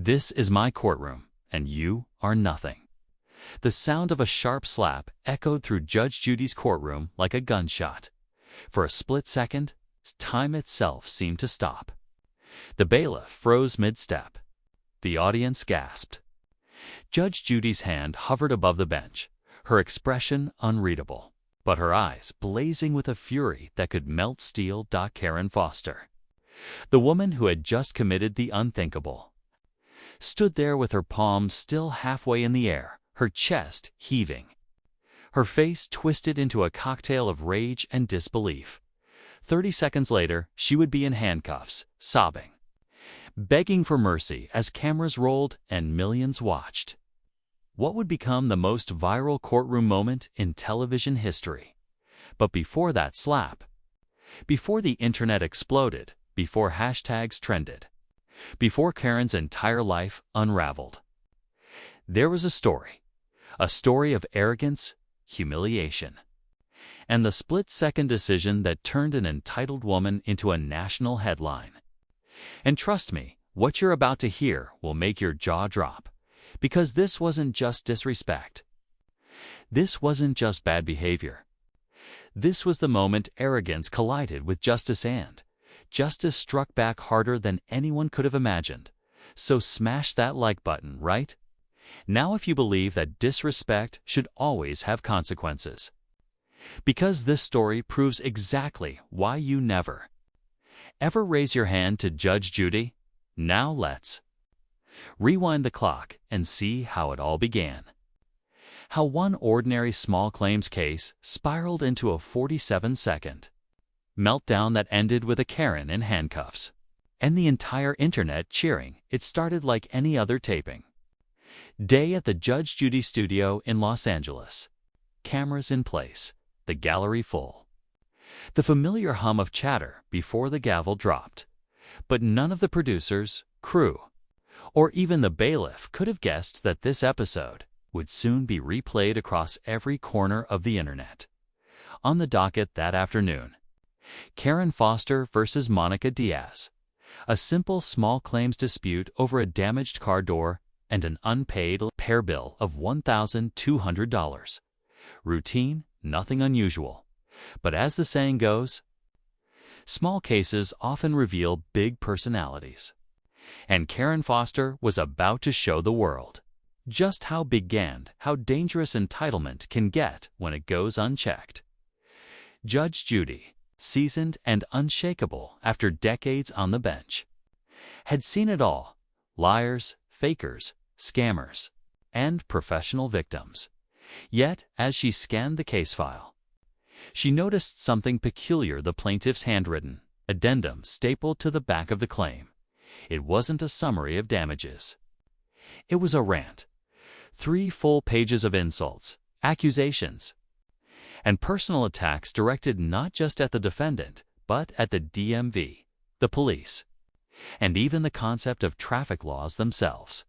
This is my courtroom, and you are nothing. The sound of a sharp slap echoed through Judge Judy's courtroom like a gunshot. For a split second, time itself seemed to stop. The bailiff froze mid-step. The audience gasped. Judge Judy's hand hovered above the bench, her expression unreadable, but her eyes blazing with a fury that could melt steel. Karen Foster, the woman who had just committed the unthinkable, stood there with her palms still halfway in the air, her chest heaving, her face twisted into a cocktail of rage and disbelief. 30 seconds later, she would be in handcuffs, sobbing, begging for mercy as cameras rolled and millions watched. What would become the most viral courtroom moment in television history? But before that slap, before the internet exploded, before hashtags trended, before Karen's entire life unraveled, there was a story of arrogance, humiliation, and the split-second decision that turned an entitled woman into a national headline. And trust me, what you're about to hear will make your jaw drop, because this wasn't just disrespect. This wasn't just bad behavior. This was the moment arrogance collided with justice, and justice struck back harder than anyone could have imagined. So smash that like button, right? Now if you believe that disrespect should always have consequences. Because this story proves exactly why you never, ever raise your hand to Judge Judy. Now let's rewind the clock and see how it all began. How one ordinary small claims case spiraled into a 47-second meltdown that ended with a Karen in handcuffs, and the entire internet cheering. It started like any other taping day at the Judge Judy studio in Los Angeles. Cameras in place, the gallery full, the familiar hum of chatter before the gavel dropped. But none of the producers, crew, or even the bailiff could have guessed that this episode would soon be replayed across every corner of the internet. On the docket that afternoon, Karen Foster versus Monica Diaz, a simple small claims dispute over a damaged car door and an unpaid repair bill of $1,200. Routine, nothing unusual. But as the saying goes, small cases often reveal big personalities. And Karen Foster was about to show the world just how big and how dangerous entitlement can get when it goes unchecked. Judge Judy, seasoned and unshakable after decades on the bench, had seen it all: liars, fakers, scammers, and professional victims. Yet, as she scanned the case file, she noticed something peculiar: the plaintiff's handwritten addendum stapled to the back of the claim. It wasn't a summary of damages. It was a rant. 3 full pages of insults, accusations, and personal attacks directed not just at the defendant, but at the DMV, the police, and even the concept of traffic laws themselves.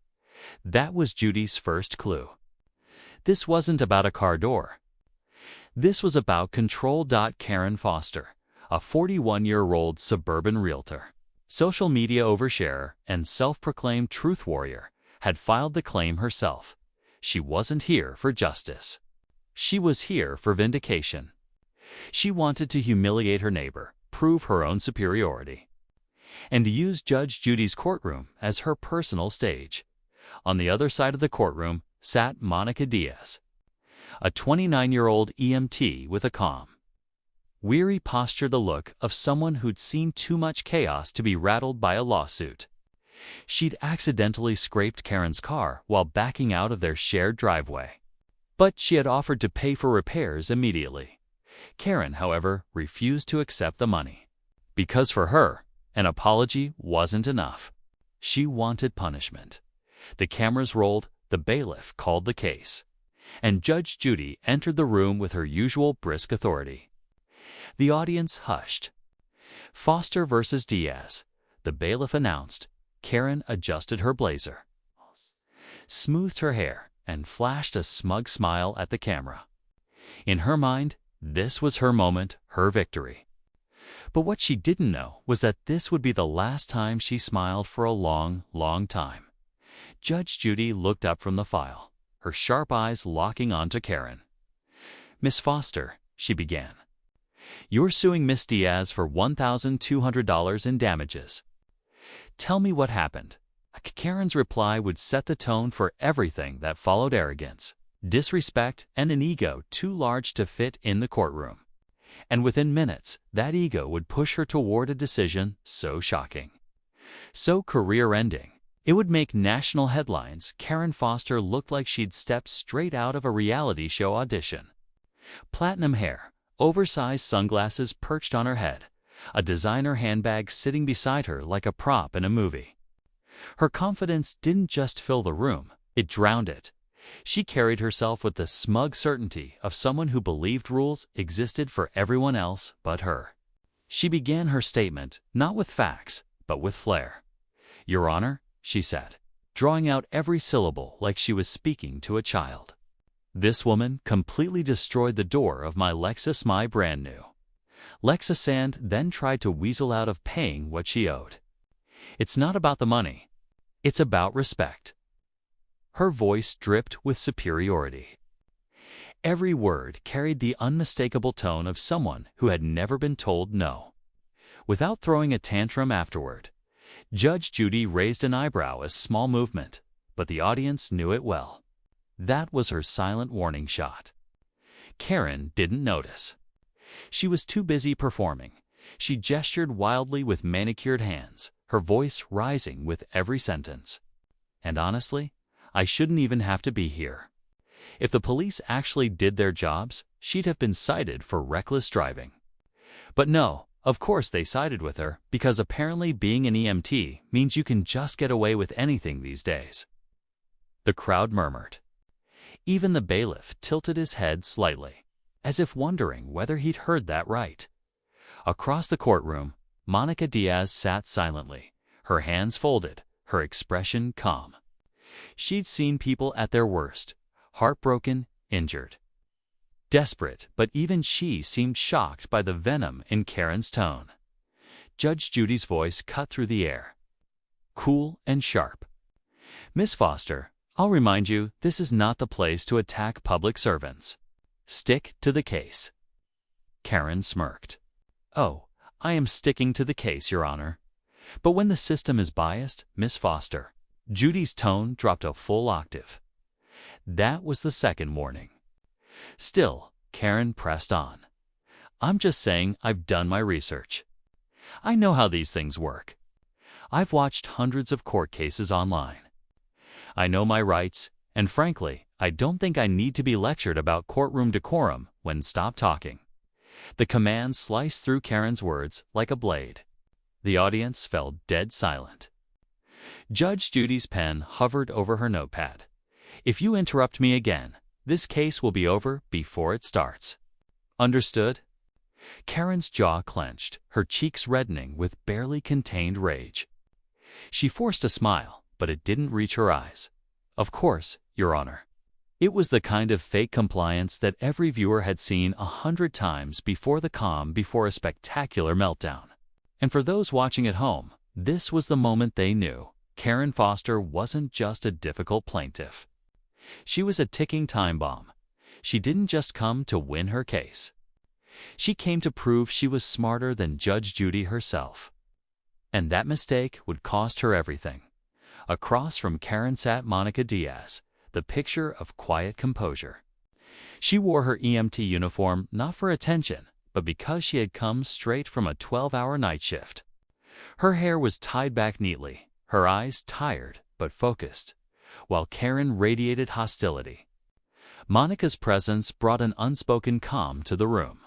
That was Judy's first clue. This wasn't about a car door. This was about control. Karen Foster, a 41-year-old suburban realtor, social media oversharer, and self-proclaimed truth warrior, had filed the claim herself. She wasn't here for justice. She was here for vindication. She wanted to humiliate her neighbor, prove her own superiority, and use Judge Judy's courtroom as her personal stage. On the other side of the courtroom sat Monica Diaz, a 29-year-old EMT with a calm, weary posture, the look of someone who'd seen too much chaos to be rattled by a lawsuit. She'd accidentally scraped Karen's car while backing out of their shared driveway, but she had offered to pay for repairs immediately. Karen, however, refused to accept the money, because for her, an apology wasn't enough. She wanted punishment. The cameras rolled, the bailiff called the case, and Judge Judy entered the room with her usual brisk authority. The audience hushed. Foster versus Diaz, the bailiff announced. Karen adjusted her blazer, smoothed her hair, and flashed a smug smile at the camera. In her mind, this was her moment, her victory. But what she didn't know was that this would be the last time she smiled for a long, long time. Judge Judy looked up from the file, her sharp eyes locking onto Karen. "Miss Foster," she began, "you're suing Miss Diaz for $1,200 in damages. Tell me what happened." Karen's reply would set the tone for everything that followed: arrogance, disrespect, and an ego too large to fit in the courtroom. And within minutes, that ego would push her toward a decision so shocking, so career-ending, it would make national headlines. Karen Foster looked like she'd stepped straight out of a reality show audition. Platinum hair, oversized sunglasses perched on her head, a designer handbag sitting beside her like a prop in a movie. Her confidence didn't just fill the room, it drowned it. She carried herself with the smug certainty of someone who believed rules existed for everyone else but her. She began her statement not with facts, but with flair. "Your Honor," she said, drawing out every syllable like she was speaking to a child, "this woman completely destroyed the door of my Lexus, my brand new Lexus, and then tried to weasel out of paying what she owed. It's not about the money. It's about respect." Her voice dripped with superiority. Every word carried the unmistakable tone of someone who had never been told no. Without throwing a tantrum afterward, Judge Judy raised an eyebrow, a small movement, but the audience knew it well. That was her silent warning shot. Karen didn't notice. She was too busy performing. She gestured wildly with manicured hands, her voice rising with every sentence. "And honestly, I shouldn't even have to be here. If the police actually did their jobs, she'd have been cited for reckless driving. But no, of course they sided with her, because apparently being an EMT means you can just get away with anything these days." The crowd murmured. Even the bailiff tilted his head slightly, as if wondering whether he'd heard that right. Across the courtroom, Monica Diaz sat silently, her hands folded, her expression calm. She'd seen people at their worst, heartbroken, injured, desperate, but even she seemed shocked by the venom in Karen's tone. Judge Judy's voice cut through the air, cool and sharp. "Miss Foster, I'll remind you, this is not the place to attack public servants. Stick to the case." Karen smirked. "Oh, I am sticking to the case, Your Honor. But when the system is biased, Miss Foster," Judy's tone dropped a full octave. That was the second warning. Still, Karen pressed on. "I'm just saying I've done my research. I know how these things work. I've watched hundreds of court cases online. I know my rights, and frankly, I don't think I need to be lectured about courtroom decorum when stop talking." The command sliced through Karen's words like a blade. The audience fell dead silent. Judge Judy's pen hovered over her notepad. "If you interrupt me again, this case will be over before it starts. Understood?" Karen's jaw clenched, her cheeks reddening with barely contained rage. She forced a smile, but it didn't reach her eyes. "Of course, Your Honor." It was the kind of fake compliance that every viewer had seen 100 times before the calm before a spectacular meltdown. And for those watching at home, this was the moment they knew Karen Foster wasn't just a difficult plaintiff. She was a ticking time bomb. She didn't just come to win her case. She came to prove she was smarter than Judge Judy herself. And that mistake would cost her everything. Across from Karen sat Monica Diaz, the picture of quiet composure. She wore her EMT uniform not for attention, but because she had come straight from a 12-hour night shift. Her hair was tied back neatly, her eyes tired but focused, while Karen radiated hostility. Monica's presence brought an unspoken calm to the room,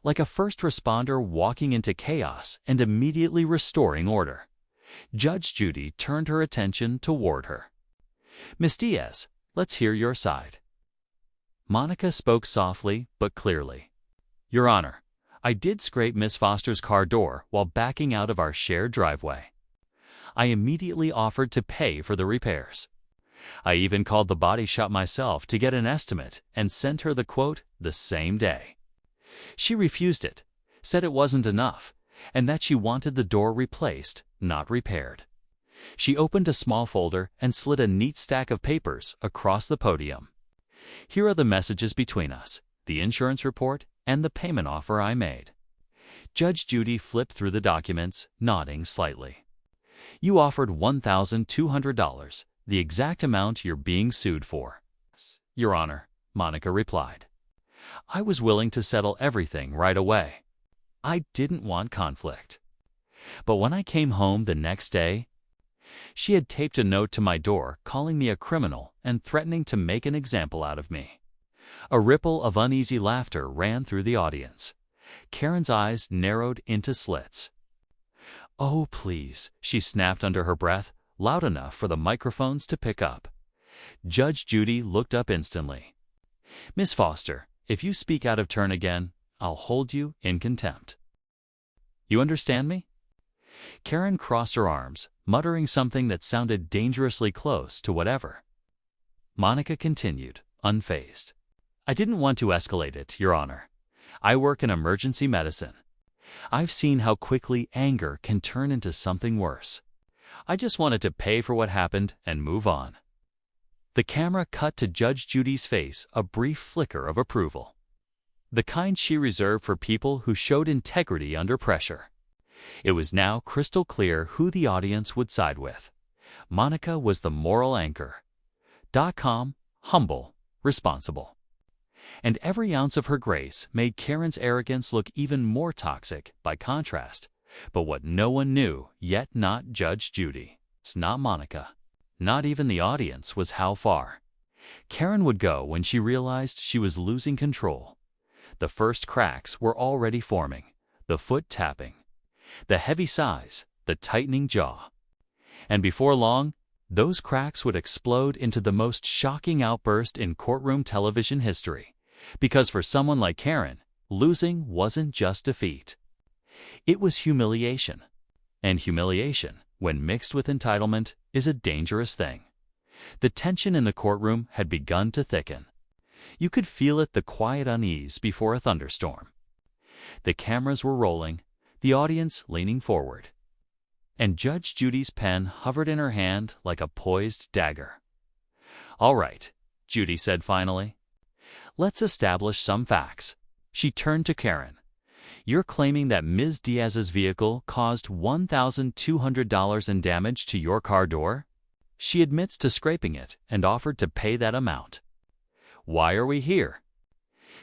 like a first responder walking into chaos and immediately restoring order. Judge Judy turned her attention toward her. "Miss Diaz, let's hear your side." Monica spoke softly but clearly. "Your Honor, I did scrape Miss Foster's car door while backing out of our shared driveway. I immediately offered to pay for the repairs. I even called the body shop myself to get an estimate and sent her the quote the same day. She refused it, said it wasn't enough, and that she wanted the door replaced, not repaired. She opened a small folder and slid a neat stack of papers across the podium. Here are the messages between us, the insurance report, and the payment offer I made. Judge Judy flipped through the documents, nodding slightly. You offered $1,200, the exact amount you're being sued for. Your Honor, Monica replied. I was willing to settle everything right away. I didn't want conflict. But when I came home the next day, she had taped a note to my door calling me a criminal and threatening to make an example out of me. A ripple of uneasy laughter ran through the audience. Karen's eyes narrowed into slits. Oh, please, she snapped under her breath, loud enough for the microphones to pick up. Judge Judy looked up instantly. Miss Foster, if you speak out of turn again, I'll hold you in contempt. You understand me? Karen crossed her arms, muttering something that sounded dangerously close to whatever. Monica continued, unfazed. I didn't want to escalate it, Your Honor. I work in emergency medicine. I've seen how quickly anger can turn into something worse. I just wanted to pay for what happened and move on. The camera cut to Judge Judy's face, a brief flicker of approval. The kind she reserved for people who showed integrity under pressure. It was now crystal clear who the audience would side with. Monica was the moral anchor. .com, humble, responsible. And every ounce of her grace made Karen's arrogance look even more toxic by contrast. But what no one knew, yet not Judge Judy, it's not Monica, not even the audience, was how far Karen would go when she realized she was losing control. The first cracks were already forming, the foot tapping, the heavy sighs, the tightening jaw. And before long, those cracks would explode into the most shocking outburst in courtroom television history. Because for someone like Karen, losing wasn't just defeat. It was humiliation. And humiliation, when mixed with entitlement, is a dangerous thing. The tension in the courtroom had begun to thicken. You could feel it, the quiet unease before a thunderstorm. The cameras were rolling, the audience leaning forward. And Judge Judy's pen hovered in her hand like a poised dagger. All right, Judy said finally. Let's establish some facts. She turned to Karen. You're claiming that Ms. Diaz's vehicle caused $1,200 in damage to your car door? She admits to scraping it and offered to pay that amount. Why are we here?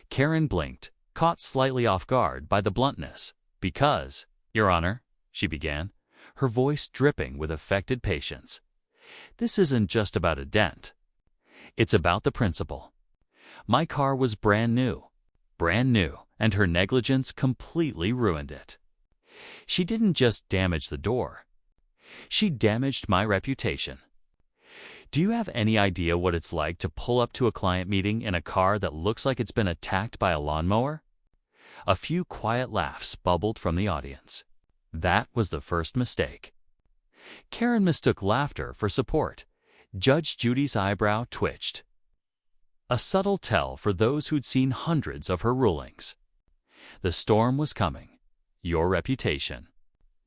Karen blinked, caught slightly off guard by the bluntness. Because, Your Honor, she began, her voice dripping with affected patience. This isn't just about a dent. It's about the principle. My car was brand new, and her negligence completely ruined it. She didn't just damage the door. She damaged my reputation. Do you have any idea what it's like to pull up to a client meeting in a car that looks like it's been attacked by a lawnmower? A few quiet laughs bubbled from the audience. That was the first mistake. Karen mistook laughter for support. Judge Judy's eyebrow twitched. A subtle tell for those who'd seen hundreds of her rulings. The storm was coming. Your reputation.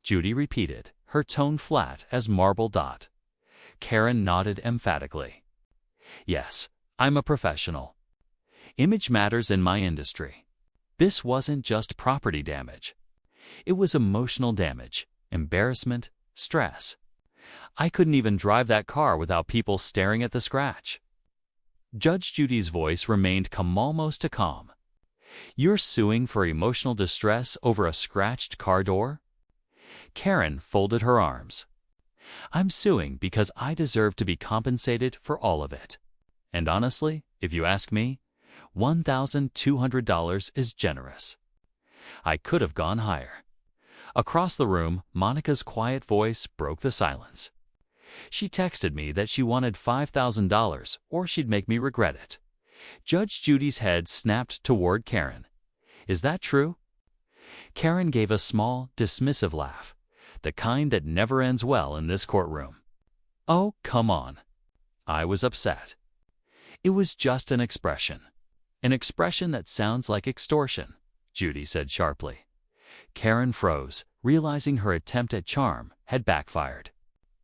Judy repeated, her tone flat as marble dot. Karen nodded emphatically. Yes, I'm a professional. Image matters in my industry. This wasn't just property damage. It was emotional damage, embarrassment, stress. I couldn't even drive that car without people staring at the scratch. Judge Judy's voice remained almost calm. You're suing for emotional distress over a scratched car door? Karen folded her arms. I'm suing because I deserve to be compensated for all of it. And honestly, if you ask me, $1,200 is generous. I could have gone higher. Across the room, Monica's quiet voice broke the silence. She texted me that she wanted $5,000 or she'd make me regret it. Judge Judy's head snapped toward Karen. Is that true? Karen gave a small, dismissive laugh, the kind that never ends well in this courtroom. Oh, come on. I was upset. It was just an expression that sounds like extortion, Judy said sharply. Karen froze, realizing her attempt at charm had backfired.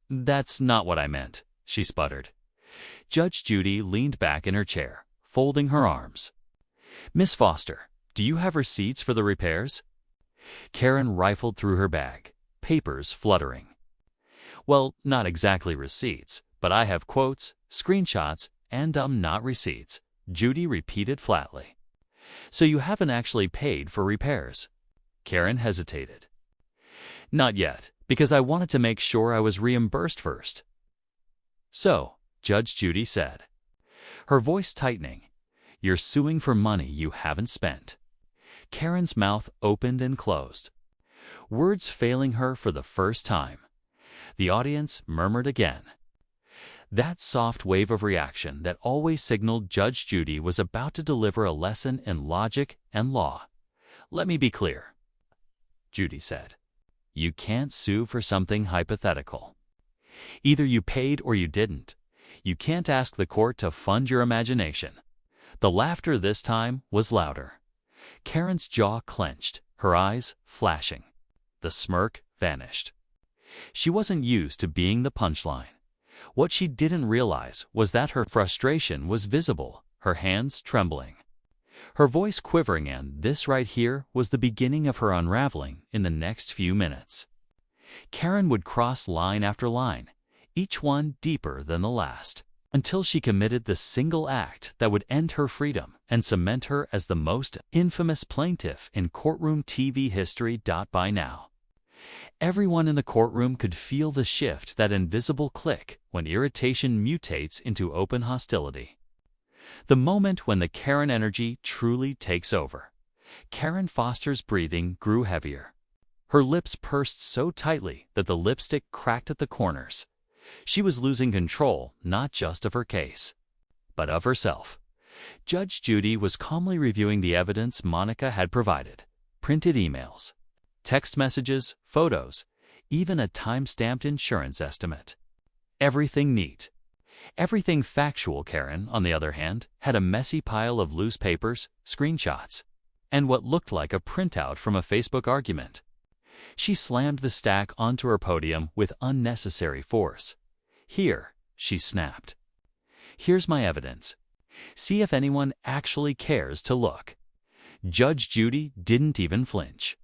"That's not what I meant," she sputtered. Judge Judy leaned back in her chair, folding her arms. "Miss Foster, do you have receipts for the repairs?" Karen rifled through her bag, papers fluttering. "Well, not exactly receipts, but I have quotes, screenshots, and not receipts," Judy repeated flatly. "So you haven't actually paid for repairs?" Karen hesitated. "Not yet, because I wanted to make sure I was reimbursed first." "So," Judge Judy said, her voice tightening, "you're suing for money you haven't spent." Karen's mouth opened and closed, words failing her for the first time. The audience murmured again. That soft wave of reaction that always signaled Judge Judy was about to deliver a lesson in logic and law. "Let me be clear," Judy said. "You can't sue for something hypothetical. Either you paid or you didn't. You can't ask the court to fund your imagination." The laughter this time was louder. Karen's jaw clenched, her eyes flashing. The smirk vanished. She wasn't used to being the punchline. What she didn't realize was that her frustration was visible, her hands trembling, her voice quivering, and this right here was the beginning of her unraveling in the next few minutes. Karen would cross line after line, each one deeper than the last, until she committed the single act that would end her freedom and cement her as the most infamous plaintiff in courtroom TV history. By now, everyone in the courtroom could feel the shift, that invisible click when irritation mutates into open hostility. The moment when the Karen energy truly takes over. Karen Foster's breathing grew heavier. Her lips pursed so tightly that the lipstick cracked at the corners. She was losing control not just of her case, but of herself. Judge Judy was calmly reviewing the evidence Monica had provided: printed emails, text messages, photos, even a time-stamped insurance estimate. Everything neat. Everything factual. Karen, on the other hand, had a messy pile of loose papers, screenshots, and what looked like a printout from a Facebook argument. She slammed the stack onto her podium with unnecessary force. "Here," she snapped. "Here's my evidence. See if anyone actually cares to look." Judge Judy didn't even flinch.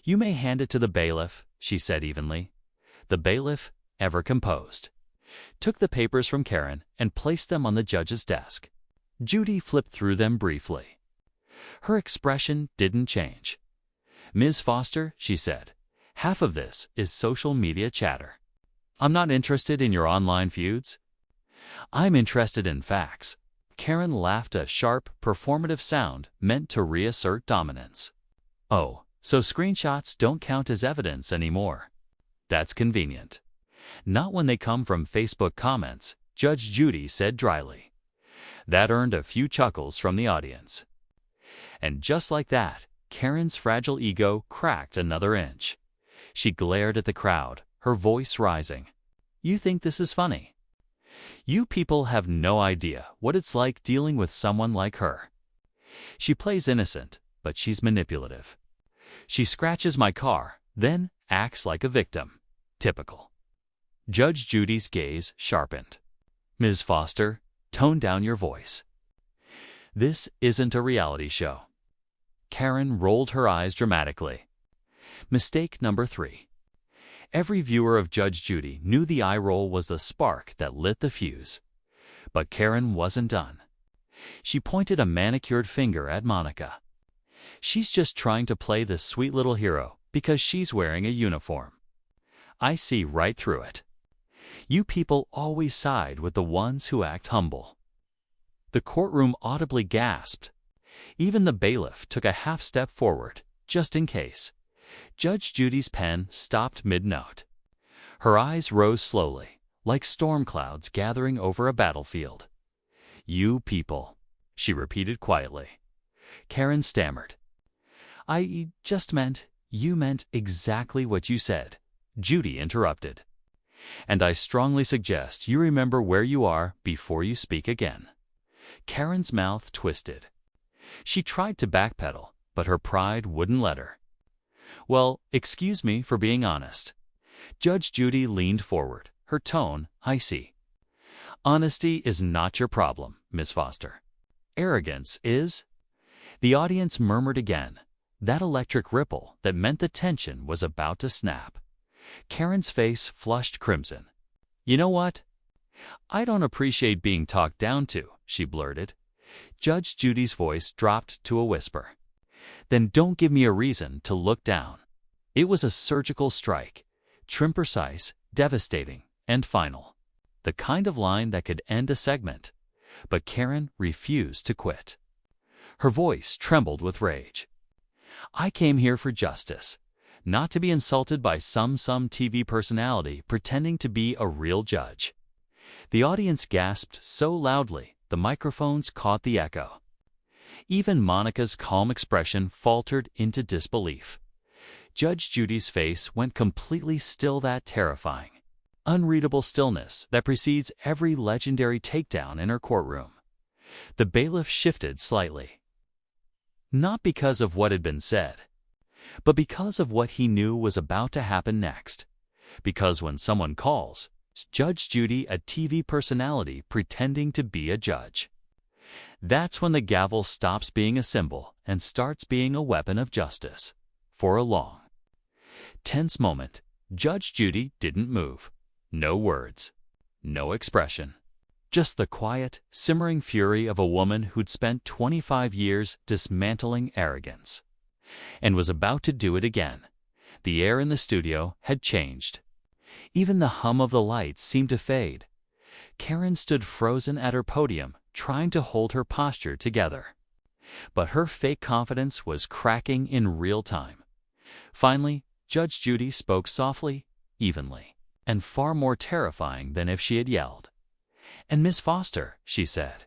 "You may hand it to the bailiff," she said evenly. The bailiff, ever composed, took the papers from Karen and placed them on the judge's desk. Judy flipped through them briefly. Her expression didn't change. "Ms. Foster," she said, "half of this is social media chatter. I'm not interested in your online feuds. I'm interested in facts." Karen laughed, a sharp, performative sound meant to reassert dominance. "Oh, so screenshots don't count as evidence anymore. That's convenient." "Not when they come from Facebook comments," Judge Judy said dryly. That earned a few chuckles from the audience. And just like that, Karen's fragile ego cracked another inch. She glared at the crowd, her voice rising. "You think this is funny? You people have no idea what it's like dealing with someone like her. She plays innocent, but she's manipulative. She scratches my car, then acts like a victim. Typical." Judge Judy's gaze sharpened. "Ms. Foster, tone down your voice. This isn't a reality show." Karen rolled her eyes dramatically. Mistake number 3. Every viewer of Judge Judy knew the eye roll was the spark that lit the fuse. But Karen wasn't done. She pointed a manicured finger at Monica. "She's just trying to play the sweet little hero because she's wearing a uniform. I see right through it. You people always side with the ones who act humble." The courtroom audibly gasped. Even the bailiff took a half step forward, just in case. Judge Judy's pen stopped mid-note. Her eyes rose slowly, like storm clouds gathering over a battlefield. "You people," she repeated quietly. Karen stammered. "I just meant, you meant exactly what you said," Judy interrupted. "And I strongly suggest you remember where you are before you speak again." Karen's mouth twisted. She tried to backpedal, but her pride wouldn't let her. "Well, excuse me for being honest." Judge Judy leaned forward, her tone icy. "Honesty is not your problem, Miss Foster. Arrogance is." The audience murmured again, that electric ripple that meant the tension was about to snap. Karen's face flushed crimson. "You know what? I don't appreciate being talked down to," she blurted. Judge Judy's voice dropped to a whisper. "Then don't give me a reason to look down." It was a surgical strike, trim precise, devastating, and final. The kind of line that could end a segment. But Karen refused to quit. Her voice trembled with rage. "I came here for justice, not to be insulted by some TV personality pretending to be a real judge." The audience gasped so loudly, the microphones caught the echo. Even Monica's calm expression faltered into disbelief. Judge Judy's face went completely still, that terrifying, unreadable stillness that precedes every legendary takedown in her courtroom. The bailiff shifted slightly. Not because of what had been said, but because of what he knew was about to happen next. Because when someone calls Judge Judy a TV personality pretending to be a judge, that's when the gavel stops being a symbol and starts being a weapon of justice. For a long, tense moment, Judge Judy didn't move. No words, no expression. Just the quiet, simmering fury of a woman who'd spent 25 years dismantling arrogance and was about to do it again. The air in the studio had changed. Even the hum of the lights seemed to fade. Karen stood frozen at her podium, trying to hold her posture together. But her fake confidence was cracking in real time. Finally, Judge Judy spoke softly, evenly, and far more terrifying than if she had yelled. "And Miss Foster," she said,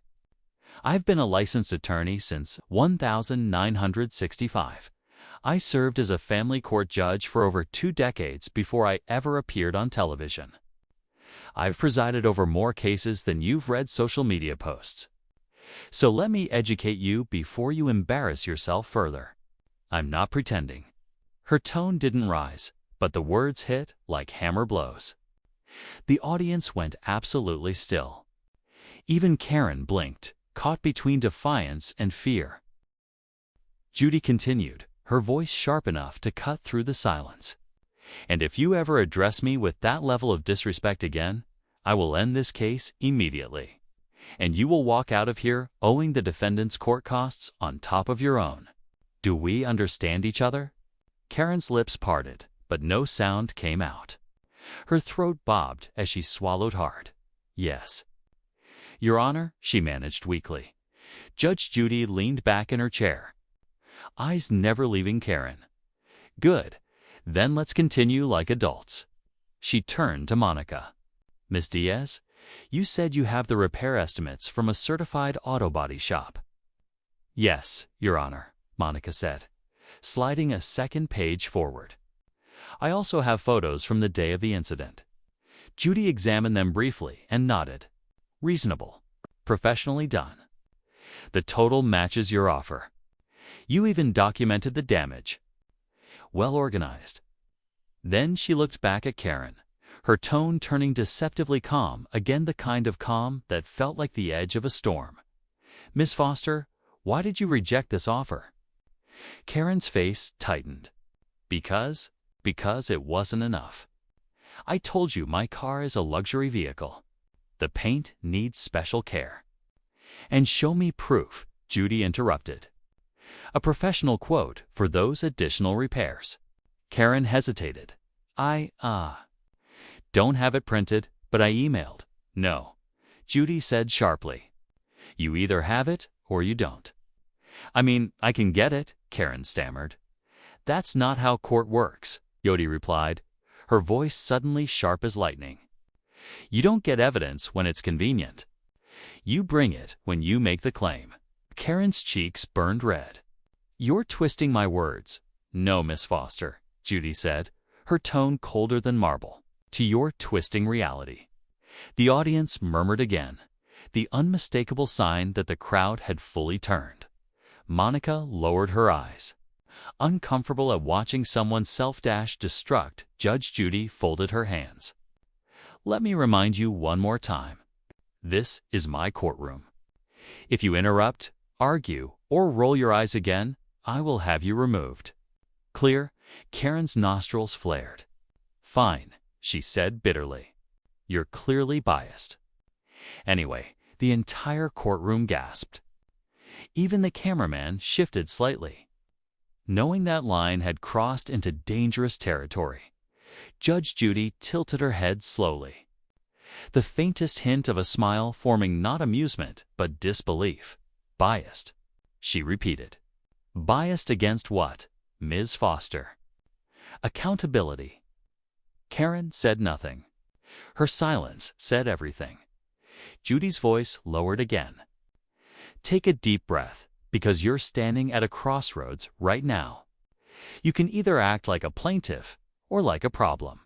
"I've been a licensed attorney since 1965. I served as a family court judge for over 2 decades before I ever appeared on television. I've presided over more cases than you've read social media posts. So let me educate you before you embarrass yourself further. I'm not pretending." Her tone didn't rise, but the words hit like hammer blows. The audience went absolutely still. Even Karen blinked, caught between defiance and fear. Judy continued, her voice sharp enough to cut through the silence. "And if you ever address me with that level of disrespect again, I will end this case immediately. And you will walk out of here owing the defendant's court costs on top of your own. Do we understand each other?" Karen's lips parted, but no sound came out. Her throat bobbed as she swallowed hard. "Yes, Your Honor," she managed weakly. Judge Judy leaned back in her chair, eyes never leaving Karen. "Good. Then let's continue like adults." She turned to Monica. "Miss Diaz, you said you have the repair estimates from a certified auto body shop." "Yes, Your Honor," Monica said, sliding a second page forward. "I also have photos from the day of the incident." Judy examined them briefly and nodded. "Reasonable. Professionally done. The total matches your offer. You even documented the damage. Well organized." Then she looked back at Karen, her tone turning deceptively calm, again the kind of calm that felt like the edge of a storm. "Miss Foster, why did you reject this offer?" Karen's face tightened. Because it wasn't enough. I told you my car is a luxury vehicle. The paint needs special care." "And show me proof," Judy interrupted. "A professional quote for those additional repairs." Karen hesitated. I don't have it printed, but I emailed." "No," Judy said sharply. "You either have it or you don't." "I mean, I can get it," Karen stammered. "That's not how court works," Judy replied, her voice suddenly sharp as lightning. "You don't get evidence when it's convenient. You bring it when you make the claim." Karen's cheeks burned red. "You're twisting my words." "No, Miss Foster," Judy said, her tone colder than marble. "To your twisting reality." The audience murmured again, the unmistakable sign that the crowd had fully turned. Monica lowered her eyes. Uncomfortable at watching someone self-destruct, Judge Judy folded her hands. Let me remind you one more time. This is my courtroom. If you interrupt, argue, or roll your eyes again, I will have you removed. Clear? Karen's nostrils flared. Fine, she said bitterly. You're clearly biased. Anyway, the entire courtroom gasped. Even the cameraman shifted slightly. Knowing that line had crossed into dangerous territory, Judge Judy tilted her head slowly. The faintest hint of a smile forming not amusement, but disbelief. Biased, she repeated. Biased against what, Ms. Foster? Accountability. Karen said nothing. Her silence said everything. Judy's voice lowered again. Take a deep breath, because you're standing at a crossroads right now. You can either act like a plaintiff or like a problem.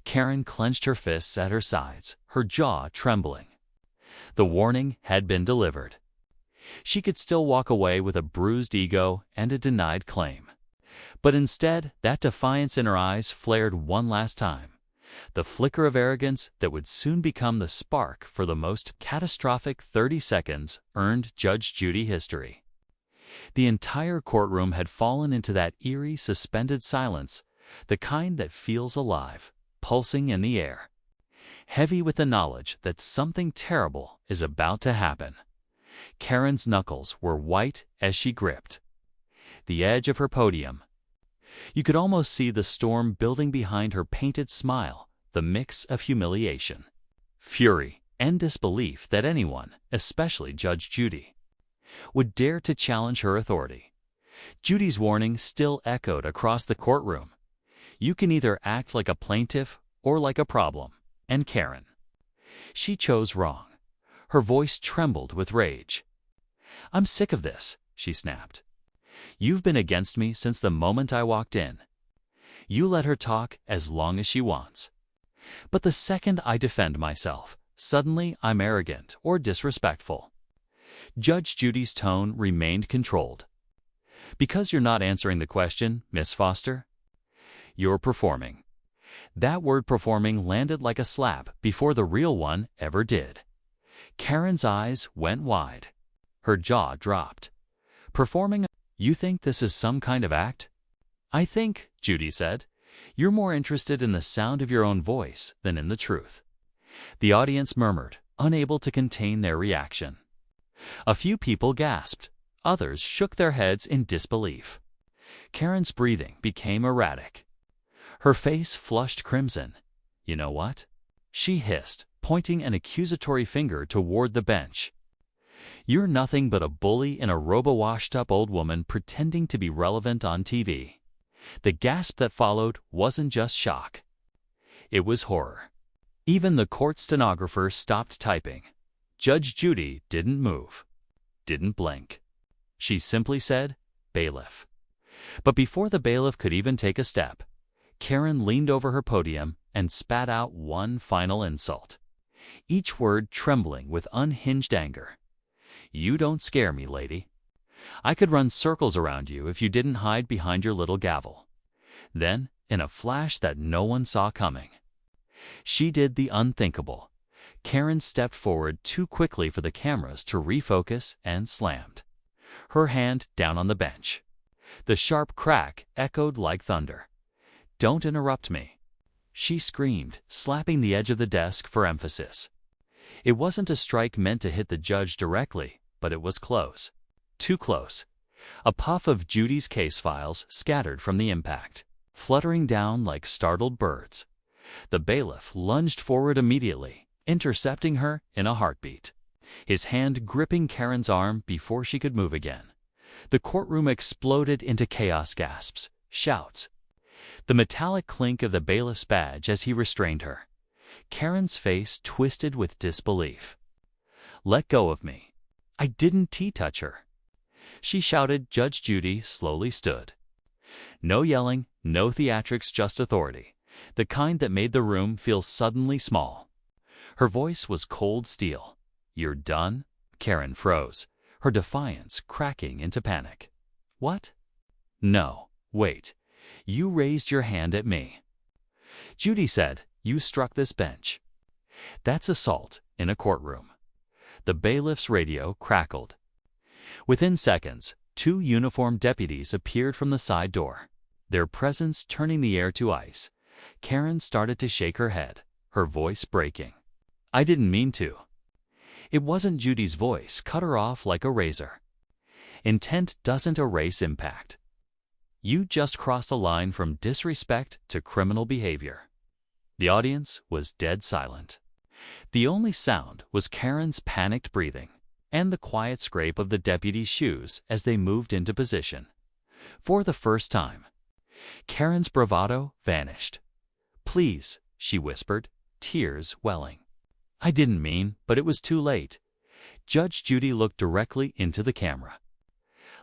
Karen clenched her fists at her sides, her jaw trembling. The warning had been delivered. She could still walk away with a bruised ego and a denied claim. But instead, that defiance in her eyes flared one last time. The flicker of arrogance that would soon become the spark for the most catastrophic 30 seconds earned Judge Judy history. The entire courtroom had fallen into that eerie, suspended silence, the kind that feels alive, pulsing in the air, heavy with the knowledge that something terrible is about to happen. Karen's knuckles were white as she gripped the edge of her podium. You could almost see the storm building behind her painted smile, the mix of humiliation, fury, and disbelief that anyone, especially Judge Judy, would dare to challenge her authority. Judy's warning still echoed across the courtroom. You can either act like a plaintiff or like a problem. And Karen. She chose wrong. Her voice trembled with rage. I'm sick of this, she snapped. You've been against me since the moment I walked in. You let her talk as long as she wants. But the second I defend myself, suddenly I'm arrogant or disrespectful. Judge Judy's tone remained controlled. Because you're not answering the question, Miss Foster, you're performing. That word performing landed like a slap before the real one ever did. Karen's eyes went wide. Her jaw dropped. Performing? You think this is some kind of act? I think, Judy said, you're more interested in the sound of your own voice than in the truth. The audience murmured, unable to contain their reaction. A few people gasped. Others shook their heads in disbelief. Karen's breathing became erratic. Her face flushed crimson. You know what? She hissed, pointing an accusatory finger toward the bench. You're nothing but a bully and a robo-washed-up old woman pretending to be relevant on TV. The gasp that followed wasn't just shock. It was horror. Even the court stenographer stopped typing. Judge Judy didn't move, didn't blink. She simply said, bailiff. But before the bailiff could even take a step, Karen leaned over her podium and spat out one final insult, each word trembling with unhinged anger. You don't scare me, lady. I could run circles around you if you didn't hide behind your little gavel. Then, in a flash that no one saw coming, she did the unthinkable. Karen stepped forward too quickly for the cameras to refocus and slammed her hand down on the bench. The sharp crack echoed like thunder. Don't interrupt me, she screamed, slapping the edge of the desk for emphasis. It wasn't a strike meant to hit the judge directly, but it was close. Too close. A puff of Judy's case files scattered from the impact, fluttering down like startled birds. The bailiff lunged forward immediately, intercepting her in a heartbeat, his hand gripping Karen's arm before she could move again. The courtroom exploded into chaos gasps, shouts, the metallic clink of the bailiff's badge as he restrained her. Karen's face twisted with disbelief. Let go of me. I didn't touch her. She shouted. Judge Judy slowly stood. No yelling, no theatrics, just authority, the kind that made the room feel suddenly small. Her voice was cold steel. You're done? Karen froze, her defiance cracking into panic. What? No, wait. You raised your hand at me. Judy said, you struck this bench. That's assault in a courtroom. The bailiff's radio crackled. Within seconds, 2 uniformed deputies appeared from the side door, their presence turning the air to ice. Karen started to shake her head, her voice breaking. "I didn't mean to." It wasn't Judy's voice, cut her off like a razor. Intent doesn't erase impact. You just crossed a line from disrespect to criminal behavior. The audience was dead silent. The only sound was Karen's panicked breathing and the quiet scrape of the deputy's shoes as they moved into position. For the first time, Karen's bravado vanished. "Please," she whispered, tears welling. "I didn't mean, but it was too late." Judge Judy looked directly into the camera.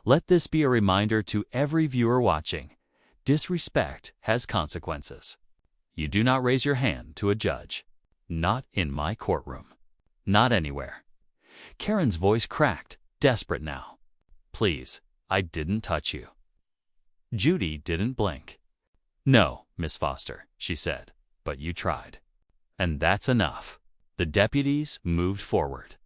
"Let this be a reminder to every viewer watching. Disrespect has consequences. You do not raise your hand to a judge. Not in my courtroom. Not anywhere." Karen's voice cracked, desperate now. "Please, I didn't touch you." Judy didn't blink. "No, Miss Foster," she said, "but you tried. And that's enough." The deputies moved forward.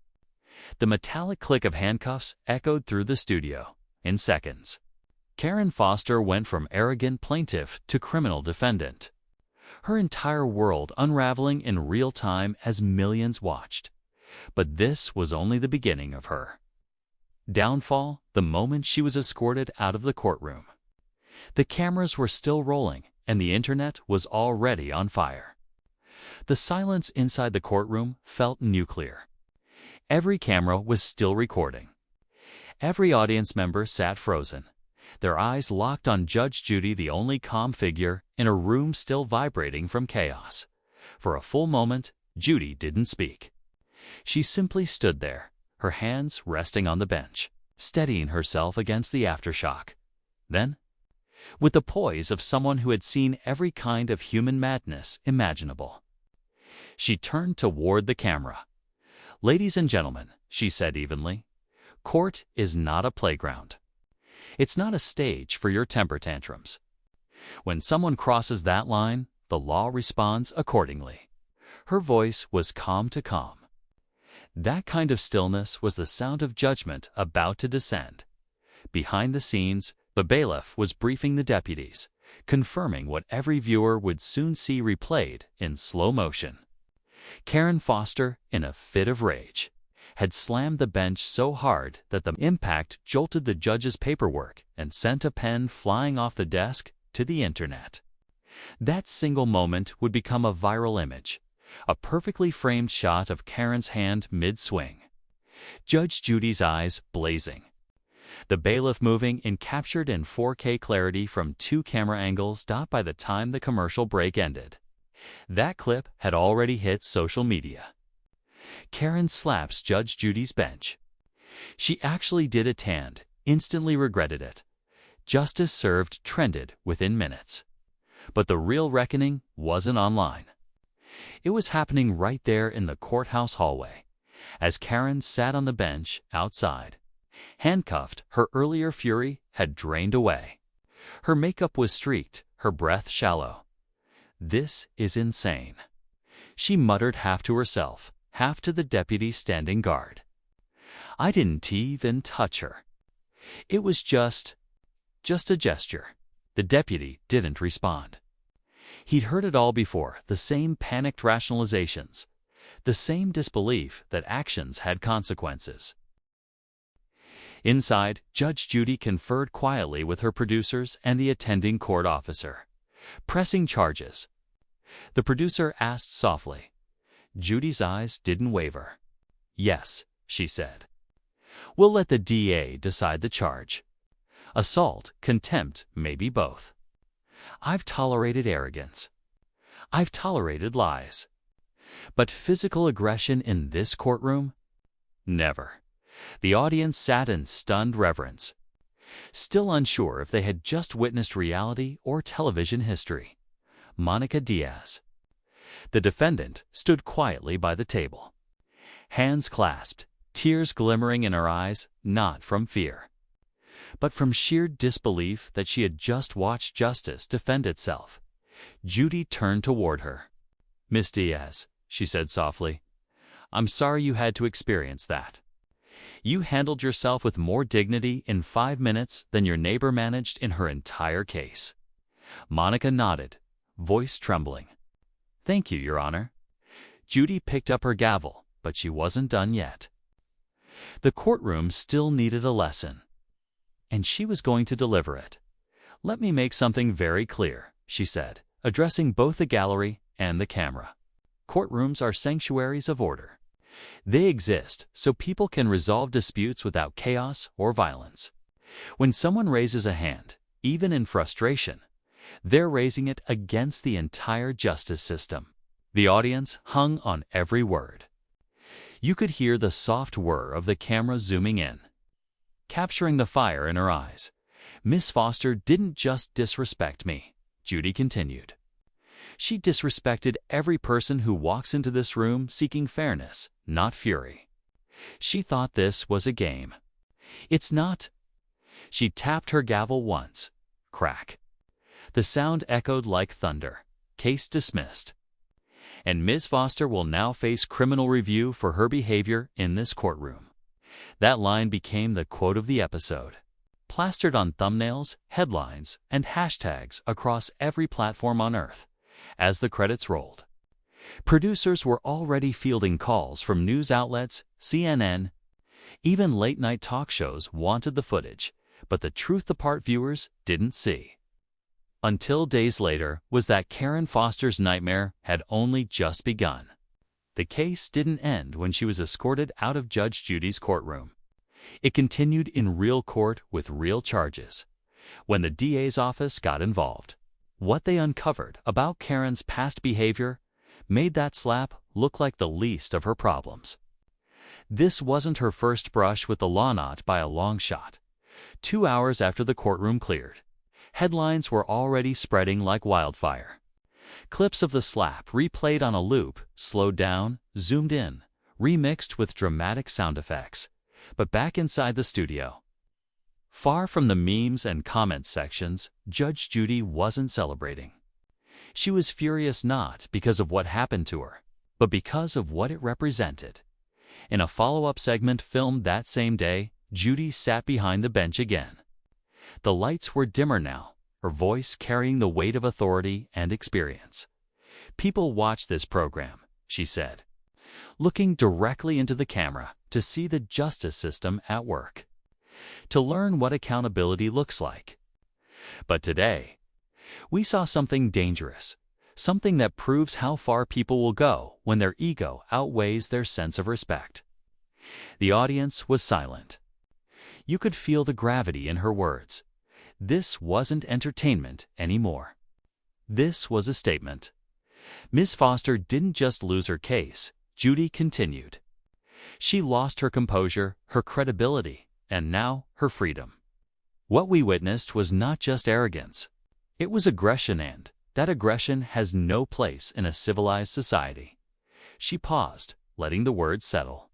The metallic click of handcuffs echoed through the studio. In seconds, Karen Foster went from arrogant plaintiff to criminal defendant, her entire world unraveling in real time as millions watched. But this was only the beginning of her downfall the moment she was escorted out of the courtroom. The cameras were still rolling, and the internet was already on fire. The silence inside the courtroom felt nuclear. Every camera was still recording. Every audience member sat frozen, their eyes locked on Judge Judy, the only calm figure in a room still vibrating from chaos. For a full moment, Judy didn't speak. She simply stood there, her hands resting on the bench, steadying herself against the aftershock. Then, with the poise of someone who had seen every kind of human madness imaginable, she turned toward the camera. "Ladies and gentlemen," she said evenly, "court is not a playground. It's not a stage for your temper tantrums. When someone crosses that line, the law responds accordingly." Her voice was calm to calm. That kind of stillness was the sound of judgment about to descend. Behind the scenes, the bailiff was briefing the deputies, confirming what every viewer would soon see replayed in slow motion. Karen Foster, in a fit of rage, had slammed the bench so hard that the impact jolted the judge's paperwork and sent a pen flying off the desk to the internet. That single moment would become a viral image, a perfectly framed shot of Karen's hand mid-swing, Judge Judy's eyes blazing, the bailiff moving in captured in 4K clarity from 2 camera angles. By the time the commercial break ended, that clip had already hit social media. Karen slaps Judge Judy's bench. She actually did it and instantly regretted it. Justice served trended within minutes. But the real reckoning wasn't online. It was happening right there in the courthouse hallway, as Karen sat on the bench outside. Handcuffed, her earlier fury had drained away. Her makeup was streaked, her breath shallow. "This is insane," she muttered, half to herself, half to the deputy standing guard. "I didn't even touch her. It was just a gesture." The deputy didn't respond. He'd heard it all before, the same panicked rationalizations, the same disbelief that actions had consequences. Inside, Judge Judy conferred quietly with her producers and the attending court officer. "Pressing charges?" the producer asked softly. Judy's eyes didn't waver. "Yes," she said. "We'll let the DA decide the charge. Assault, contempt, maybe both. I've tolerated arrogance. I've tolerated lies. But physical aggression in this courtroom? Never." The audience sat in stunned reverence, still unsure if they had just witnessed reality or television history. Monica Diaz, the defendant, stood quietly by the table, hands clasped, tears glimmering in her eyes, not from fear, but from sheer disbelief that she had just watched justice defend itself. Judy turned toward her. "Miss Diaz, she said softly. "I'm sorry you had to experience that. You handled yourself with more dignity in 5 minutes than your neighbor managed in her entire case." Monica nodded, voice trembling. "Thank you, Your Honor." Judy picked up her gavel, but she wasn't done yet. The courtroom still needed a lesson, and she was going to deliver it. "Let me make something very clear," she said, addressing both the gallery and the camera. "Courtrooms are sanctuaries of order. They exist so people can resolve disputes without chaos or violence. When someone raises a hand, even in frustration, they're raising it against the entire justice system." The audience hung on every word. You could hear the soft whir of the camera zooming in, capturing the fire in her eyes. "Miss Foster didn't just disrespect me," Judy continued. "She disrespected every person who walks into this room seeking fairness, not fury. She thought this was a game. It's not." She tapped her gavel once. Crack. The sound echoed like thunder. "Case dismissed. And Ms. Foster will now face criminal review for her behavior in this courtroom." That line became the quote of the episode, plastered on thumbnails, headlines, and hashtags across every platform on Earth. As the credits rolled, producers were already fielding calls from news outlets, CNN, even late-night talk shows wanted the footage, but the truth the part viewers didn't see. Until days later was that Karen Foster's nightmare had only just begun. The case didn't end when she was escorted out of Judge Judy's courtroom. It continued in real court with real charges. When the DA's office got involved, what they uncovered about Karen's past behavior made that slap look like the least of her problems. This wasn't her first brush with the law, not by a long shot. 2 hours after the courtroom cleared, headlines were already spreading like wildfire. Clips of the slap replayed on a loop, slowed down, zoomed in, remixed with dramatic sound effects. But back inside the studio, far from the memes and comments sections, Judge Judy wasn't celebrating. She was furious not because of what happened to her, but because of what it represented. In a follow-up segment filmed that same day, Judy sat behind the bench again. The lights were dimmer now, her voice carrying the weight of authority and experience. "People watch this program," she said, looking directly into the camera to see the justice system at work, to learn what accountability looks like. But today, we saw something dangerous, something that proves how far people will go when their ego outweighs their sense of respect. The audience was silent. You could feel the gravity in her words. This wasn't entertainment anymore. This was a statement. Ms. Foster didn't just lose her case, Judy continued. She lost her composure, her credibility, and now her freedom. What we witnessed was not just arrogance. It was aggression, and that aggression has no place in a civilized society. She paused, letting the words settle.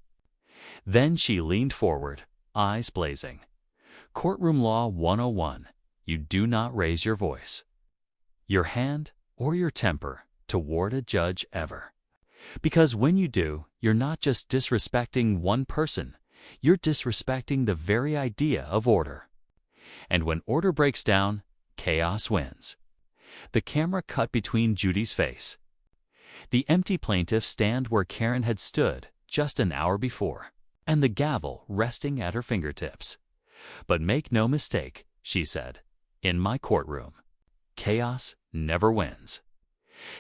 Then she leaned forward, eyes blazing. "Courtroom Law 101. You do not raise your voice, your hand, or your temper toward a judge ever. Because when you do, you're not just disrespecting one person, you're disrespecting the very idea of order. And when order breaks down, chaos wins." The camera cut between Judy's face, the empty plaintiff's stand where Karen had stood just an hour before, and the gavel resting at her fingertips. "But make no mistake," she said, "in my courtroom, chaos never wins."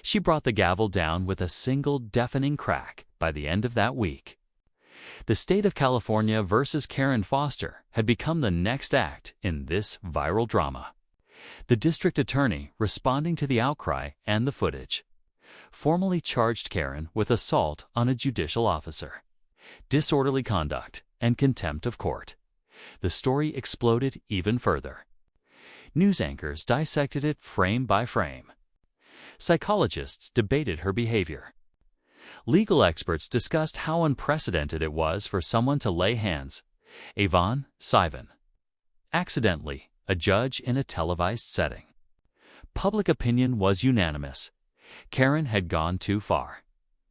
She brought the gavel down with a single deafening crack by the end of that week. The state of California versus Karen Foster had become the next act in this viral drama. The district attorney, responding to the outcry and the footage, formally charged Karen with assault on a judicial officer, disorderly conduct, and contempt of court. The story exploded even further. News anchors dissected it frame by frame. Psychologists debated her behavior. Legal experts discussed how unprecedented it was for someone to lay hands. Avon Sivan, accidentally, a judge in a televised setting. Public opinion was unanimous. Karen had gone too far.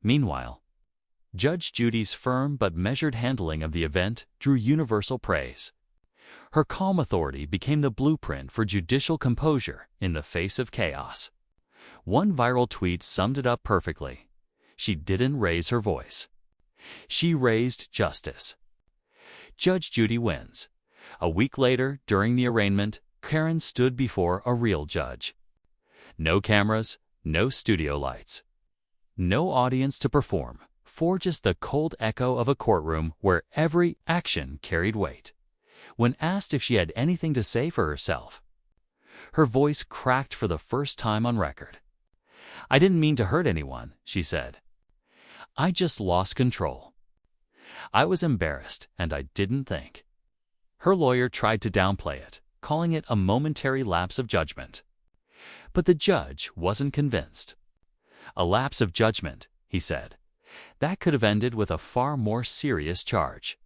Meanwhile, Judge Judy's firm but measured handling of the event drew universal praise. Her calm authority became the blueprint for judicial composure in the face of chaos. One viral tweet summed it up perfectly. She didn't raise her voice. She raised justice. Judge Judy wins. A week later, during the arraignment, Karen stood before a real judge. No cameras, no studio lights. No audience to perform, for just the cold echo of a courtroom where every action carried weight. When asked if she had anything to say for herself, her voice cracked for the first time on record. "I didn't mean to hurt anyone," she said. "I just lost control. I was embarrassed and I didn't think." Her lawyer tried to downplay it, calling it a momentary lapse of judgment. But the judge wasn't convinced. "A lapse of judgment," he said. "That could have ended with a far more serious charge."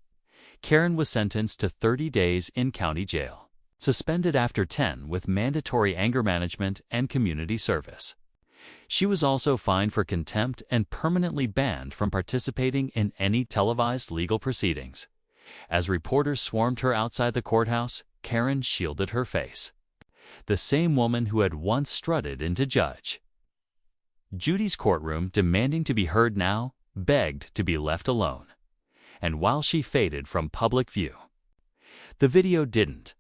Karen was sentenced to 30 days in county jail, suspended after 10 with mandatory anger management and community service. She was also fined for contempt and permanently banned from participating in any televised legal proceedings. As reporters swarmed her outside the courthouse, Karen shielded her face. The same woman who had once strutted into Judge Judy's courtroom, demanding to be heard now, begged to be left alone. And while she faded from public view, the video didn't.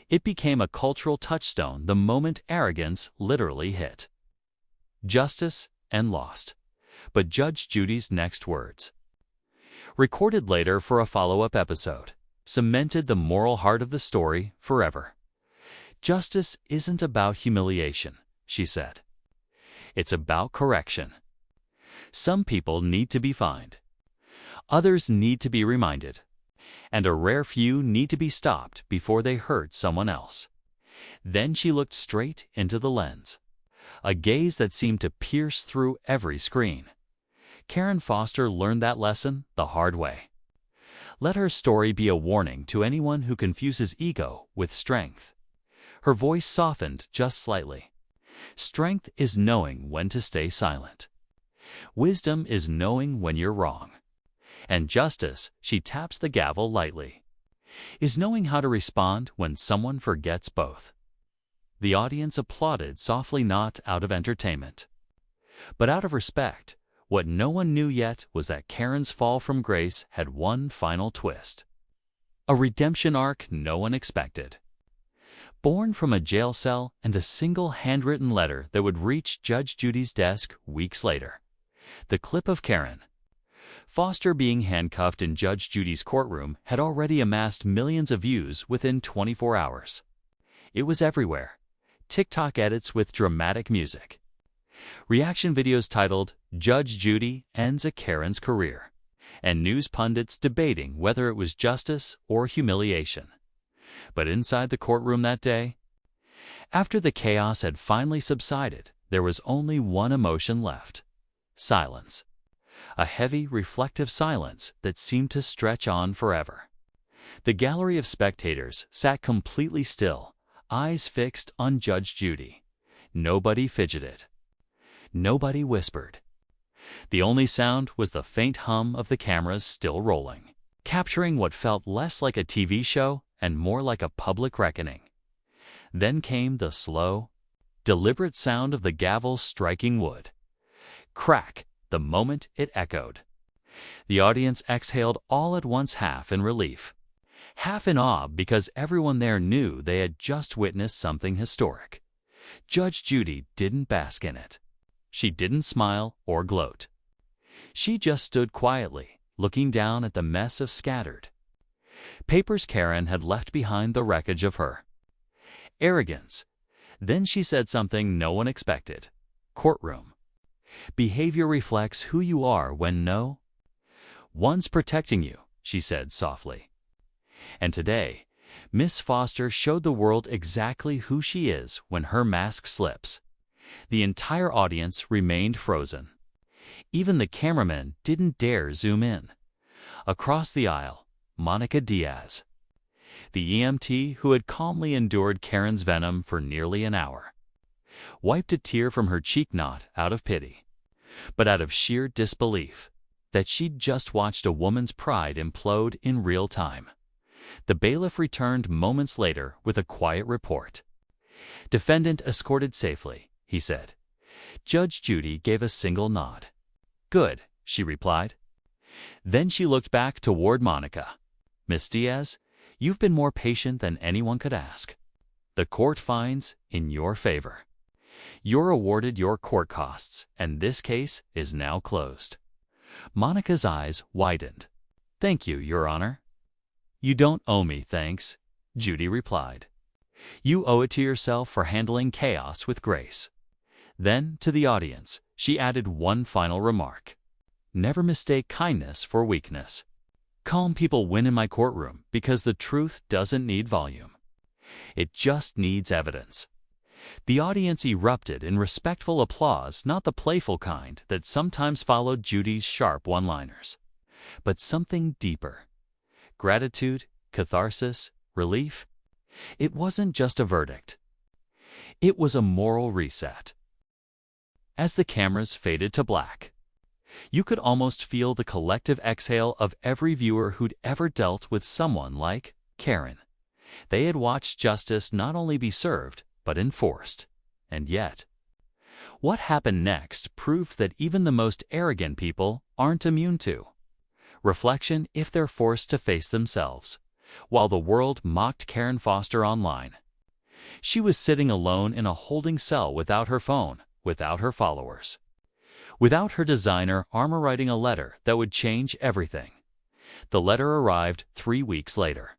It became a cultural touchstone the moment arrogance literally hit. Justice and lost. But Judge Judy's next words, recorded later for a follow-up episode, cemented the moral heart of the story forever. "Justice isn't about humiliation," she said. "It's about correction. Some people need to be fined. Others need to be reminded. And a rare few need to be stopped before they hurt someone else." Then she looked straight into the lens, a gaze that seemed to pierce through every screen. Karen Foster learned that lesson the hard way. Let her story be a warning to anyone who confuses ego with strength. Her voice softened just slightly. Strength is knowing when to stay silent. Wisdom is knowing when you're wrong. And justice, she taps the gavel lightly, is knowing how to respond when someone forgets both. The audience applauded softly, not out of entertainment, but out of respect. What no one knew yet was that Karen's fall from grace had one final twist. A redemption arc no one expected. Born from a jail cell and a single handwritten letter that would reach Judge Judy's desk weeks later. The clip of Karen Foster being handcuffed in Judge Judy's courtroom had already amassed millions of views within 24 hours. It was everywhere. TikTok edits with dramatic music. Reaction videos titled, "Judge Judy Ends a Karen's Career," and news pundits debating whether it was justice or humiliation. But inside the courtroom that day, after the chaos had finally subsided, there was only one emotion left: silence. A heavy, reflective silence that seemed to stretch on forever. The gallery of spectators sat completely still, eyes fixed on Judge Judy. Nobody fidgeted. Nobody whispered. The only sound was the faint hum of the cameras still rolling, capturing what felt less like a TV show and more like a public reckoning. Then came the slow, deliberate sound of the gavel striking wood. Crack, the moment it echoed. The audience exhaled all at once, half in relief, half in awe, because everyone there knew they had just witnessed something historic. Judge Judy didn't bask in it. She didn't smile or gloat. She just stood quietly, looking down at the mess of scattered papers Karen had left behind, the wreckage of her arrogance. Then she said something no one expected. "Courtroom. Behavior reflects who you are when no one's protecting you," she said softly. And today, Miss Foster showed the world exactly who she is when her mask slips. The entire audience remained frozen. Even the cameraman didn't dare zoom in. Across the aisle, Monica Diaz, the EMT who had calmly endured Karen's venom for nearly an hour, wiped a tear from her cheek, not out of pity, but out of sheer disbelief that she'd just watched a woman's pride implode in real time. The bailiff returned moments later with a quiet report. "Defendant escorted safely," he said. Judge Judy gave a single nod. "Good," she replied. Then she looked back toward Monica. "Miss Diaz, you've been more patient than anyone could ask. The court finds in your favor. You're awarded your court costs, and this case is now closed." Monica's eyes widened. "Thank you, Your Honor." "You don't owe me thanks," Judy replied. "You owe it to yourself for handling chaos with grace." Then, to the audience, she added one final remark. "Never mistake kindness for weakness. Calm people win in my courtroom because the truth doesn't need volume. It just needs evidence." The audience erupted in respectful applause, not the playful kind that sometimes followed Judy's sharp one-liners, but something deeper. Gratitude, catharsis, relief. It wasn't just a verdict. It was a moral reset. As the cameras faded to black, you could almost feel the collective exhale of every viewer who'd ever dealt with someone like Karen. They had watched justice not only be served, but enforced. And yet, what happened next proved that even the most arrogant people aren't immune to reflection if they're forced to face themselves. While the world mocked Karen Foster online, she was sitting alone in a holding cell without her phone, without her followers, without her designer armor writing a letter that would change everything. The letter arrived 3 weeks later.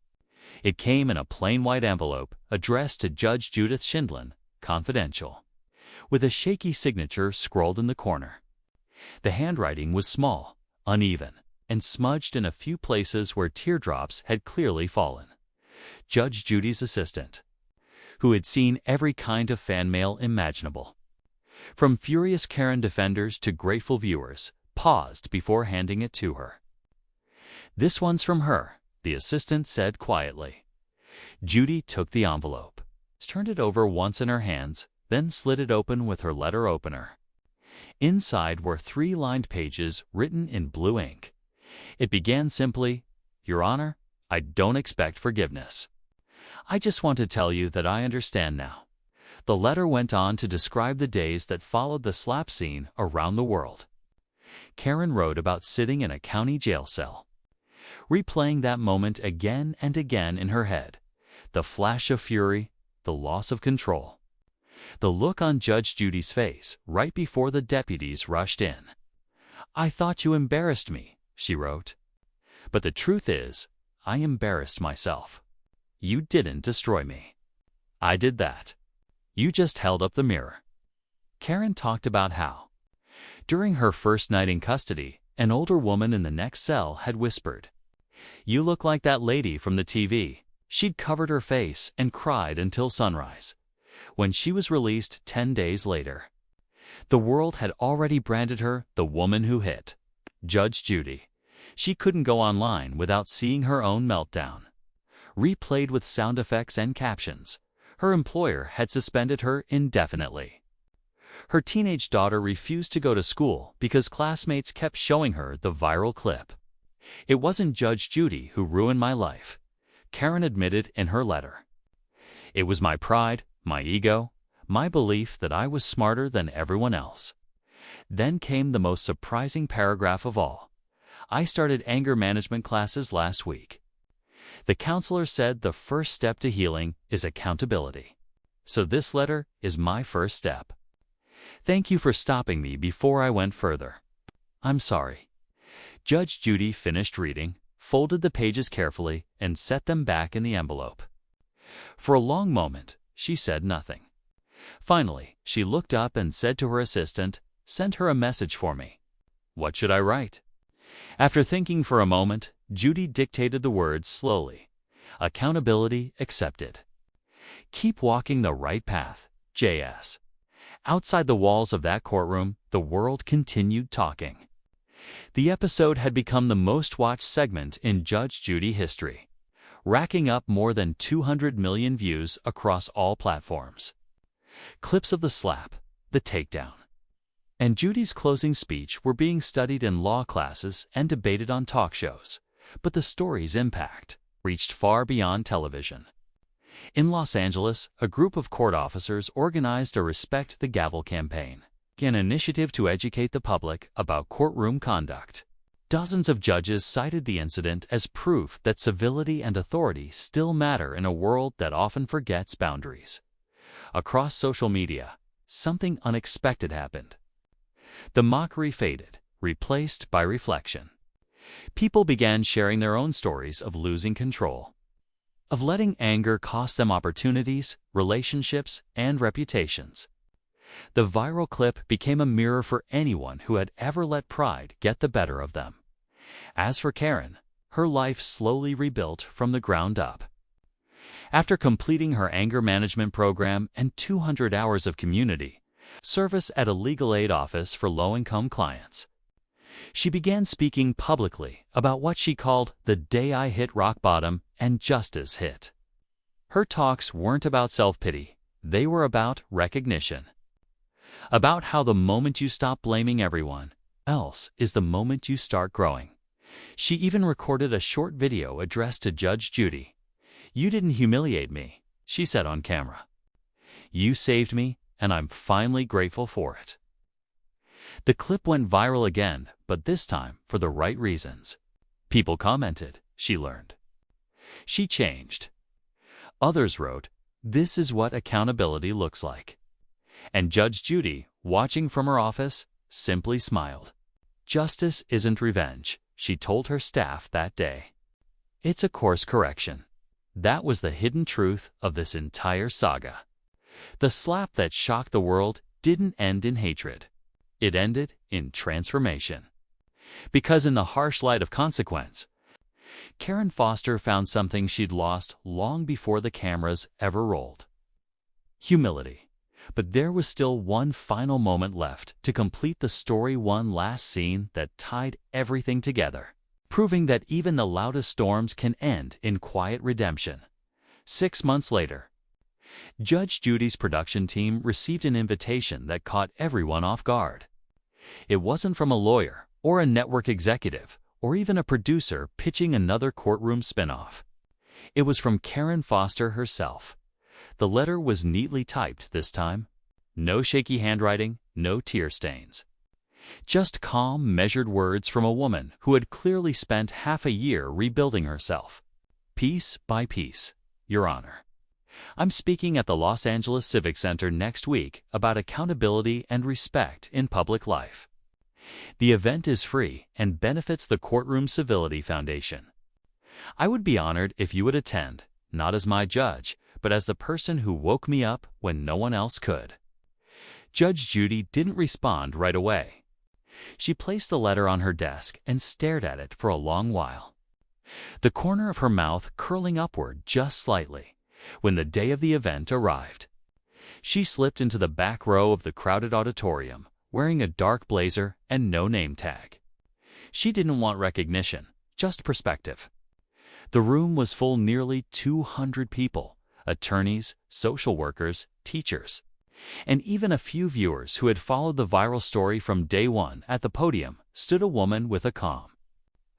It came in a plain white envelope addressed to Judge Judith Schindlin, confidential, with a shaky signature scrawled in the corner. The handwriting was small, uneven, and smudged in a few places where teardrops had clearly fallen. Judge Judy's assistant, who had seen every kind of fan mail imaginable, from furious Karen defenders to grateful viewers, paused before handing it to her. "This one's from her," the assistant said quietly. Judy took the envelope, turned it over once in her hands, then slid it open with her letter opener. Inside were 3 lined pages written in blue ink. It began simply, "Your Honor, I don't expect forgiveness. I just want to tell you that I understand now." The letter went on to describe the days that followed the SLAPS scene around the world. Karen wrote about sitting in a county jail cell, replaying that moment again and again in her head. The flash of fury, the loss of control, the look on Judge Judy's face right before the deputies rushed in. "I thought you embarrassed me," she wrote. "But the truth is, I embarrassed myself. You didn't destroy me. I did that. You just held up the mirror." Karen talked about how, during her first night in custody, an older woman in the next cell had whispered, "You look like that lady from the TV." She'd covered her face and cried until sunrise. When she was released 10 days later, the world had already branded her the woman who hit Judge Judy. She couldn't go online without seeing her own meltdown. Replayed with sound effects and captions, her employer had suspended her indefinitely. Her teenage daughter refused to go to school because classmates kept showing her the viral clip. "It wasn't Judge Judy who ruined my life," Karen admitted in her letter. "It was my pride, my ego, my belief that I was smarter than everyone else." Then came the most surprising paragraph of all. "I started anger management classes last week. The counselor said the first step to healing is accountability. So this letter is my first step. Thank you for stopping me before I went further. I'm sorry." Judge Judy finished reading, folded the pages carefully, and set them back in the envelope. For a long moment, she said nothing. Finally, she looked up and said to her assistant, "Send her a message for me." "What should I write?" After thinking for a moment, Judy dictated the words slowly. "Accountability accepted. Keep walking the right path, JS." Outside the walls of that courtroom, the world continued talking. The episode had become the most watched segment in Judge Judy history, racking up more than 200 million views across all platforms. Clips of the slap, the takedown, and Judy's closing speech were being studied in law classes and debated on talk shows. But the story's impact reached far beyond television. In Los Angeles, a group of court officers organized a Respect the Gavel campaign, an initiative to educate the public about courtroom conduct. Dozens of judges cited the incident as proof that civility and authority still matter in a world that often forgets boundaries. Across social media, something unexpected happened. The mockery faded, replaced by reflection. People began sharing their own stories of losing control, of letting anger cost them opportunities, relationships, and reputations. The viral clip became a mirror for anyone who had ever let pride get the better of them. As for Karen, her life slowly rebuilt from the ground up. After completing her anger management program and 200 hours of community service at a legal aid office for low-income clients, she began speaking publicly about what she called the day I hit rock bottom and justice hit. Her talks weren't about self-pity, they were about recognition. About how the moment you stop blaming everyone else is the moment you start growing. She even recorded a short video addressed to Judge Judy. "You didn't humiliate me," she said on camera. "You saved me, and I'm finally grateful for it." The clip went viral again, but this time for the right reasons. People commented, she learned. She changed. Others wrote, "This is what accountability looks like." And Judge Judy, watching from her office, simply smiled. "Justice isn't revenge," she told her staff that day. "It's a course correction." That was the hidden truth of this entire saga. The slap that shocked the world didn't end in hatred. It ended in transformation. Because in the harsh light of consequence, Karen Foster found something she'd lost long before the cameras ever rolled: humility. But there was still one final moment left to complete the story, one last scene that tied everything together, proving that even the loudest storms can end in quiet redemption. 6 months later, Judge Judy's production team received an invitation that caught everyone off guard. It wasn't from a lawyer or a network executive or even a producer pitching another courtroom spinoff. It was from Karen Foster herself. The letter was neatly typed this time. No shaky handwriting, no tear stains. Just calm, measured words from a woman who had clearly spent half a year rebuilding herself. "Piece by piece, Your Honor. I'm speaking at the Los Angeles Civic Center next week about accountability and respect in public life. The event is free and benefits the Courtroom Civility Foundation. I would be honored if you would attend, not as my judge, but as the person who woke me up when no one else could." Judge Judy didn't respond right away. She placed the letter on her desk and stared at it for a long while, the corner of her mouth curling upward just slightly. When the day of the event arrived, she slipped into the back row of the crowded auditorium, wearing a dark blazer and no name tag. She didn't want recognition, just perspective. The room was full, nearly 200 people, attorneys, social workers, teachers, and even a few viewers who had followed the viral story from day one. At the podium stood a woman with a calm,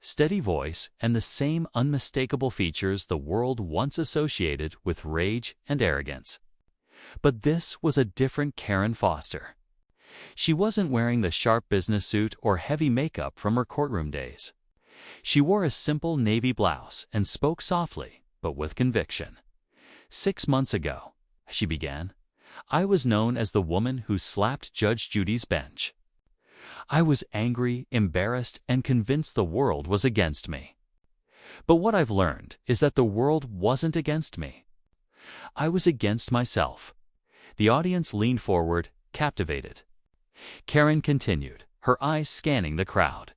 steady voice and the same unmistakable features the world once associated with rage and arrogance. But this was a different Karen Foster. She wasn't wearing the sharp business suit or heavy makeup from her courtroom days. She wore a simple navy blouse and spoke softly, but with conviction. 6 months ago, she began, I was known as the woman who slapped Judge Judy's bench. I was angry, embarrassed, and convinced the world was against me. But what I've learned is that the world wasn't against me. I was against myself. The audience leaned forward, captivated. Karen continued, her eyes scanning the crowd,